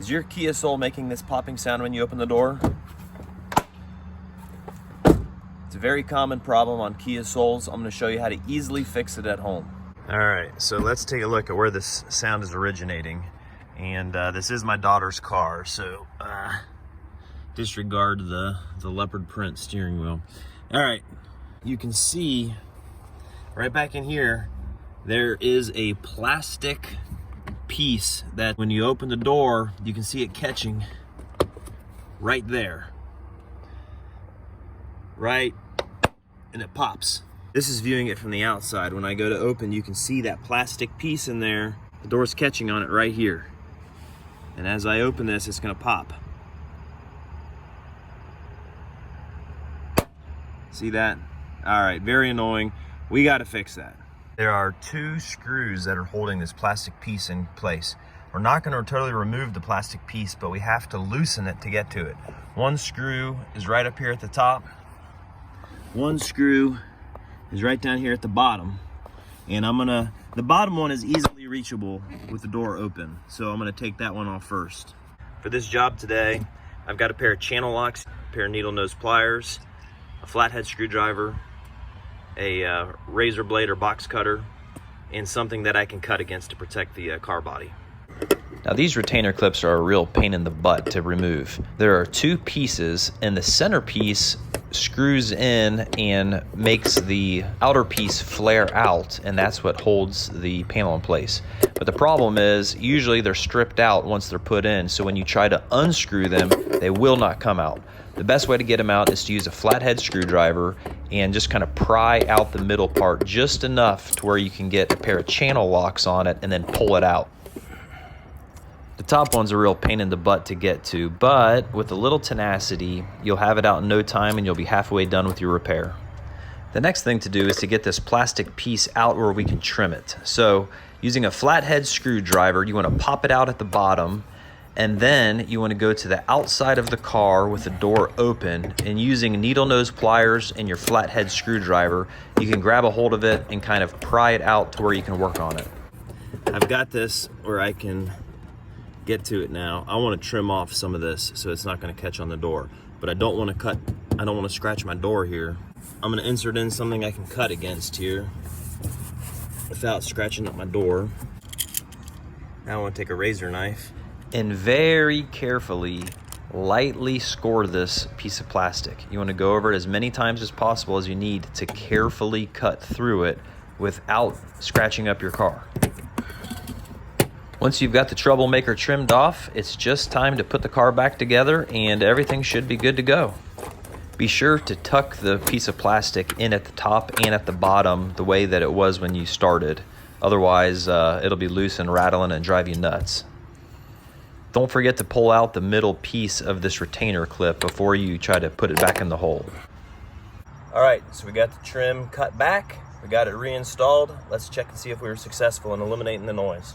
Is your Kia Soul making this popping sound when you open the door? It's a very common problem on Kia Souls. I'm going to show you how to easily fix it at home. All right, so let's take a look at where this sound is originating. And this is my daughter's car, so disregard the leopard print steering wheel. All right, you can see right back in here, there is a plastic piece that when you open the door, you can see it catching right there. Right, and it pops. This is viewing it from the outside. When I go to open, you can see that plastic piece in there. The door's catching on it right here. And as I open this, it's gonna pop. See that? All right, very annoying. We gotta fix that. There are 2 screws that are holding this plastic piece in place. We're not gonna totally remove the plastic piece, but we have to loosen it to get to it. One screw is right up here at the top. One screw is right down here at the bottom. And the bottom one is easily reachable with the door open. So I'm gonna take that one off first. For this job today, I've got a pair of channel locks, a pair of needle nose pliers, a flathead screwdriver, a razor blade or box cutter, and something that I can cut against to protect the car body. Now these retainer clips are a real pain in the butt to remove. There are 2 pieces, and the center piece screws in and makes the outer piece flare out, and that's what holds the panel in place. But the problem is usually they're stripped out once they're put in, so when you try to unscrew them, they will not come out. The best way to get them out is to use a flathead screwdriver and just kind of pry out the middle part just enough to where you can get a pair of channel locks on it and then pull it out. The top one's a real pain in the butt to get to, but with a little tenacity, you'll have it out in no time and you'll be halfway done with your repair. The next thing to do is to get this plastic piece out where we can trim it. So using a flathead screwdriver, you want to pop it out at the bottom, and then you want to go to the outside of the car with the door open, and using needle nose pliers and your flathead screwdriver, you can grab a hold of it and kind of pry it out to where you can work on it. I've got this where I can get to it now. I want to trim off some of this so it's not going to catch on the door, but I don't want to scratch my door here. I'm going to insert in something I can cut against here without scratching up my door. Now I want to take a razor knife and very carefully, lightly score this piece of plastic. You want to go over it as many times as possible as you need to carefully cut through it without scratching up your car. Once you've got the troublemaker trimmed off, it's just time to put the car back together and everything should be good to go. Be sure to tuck the piece of plastic in at the top and at the bottom the way that it was when you started. Otherwise, it'll be loose and rattling and drive you nuts. Don't forget to pull out the middle piece of this retainer clip before you try to put it back in the hole. All right, so we got the trim cut back. We got it reinstalled. Let's check and see if we were successful in eliminating the noise.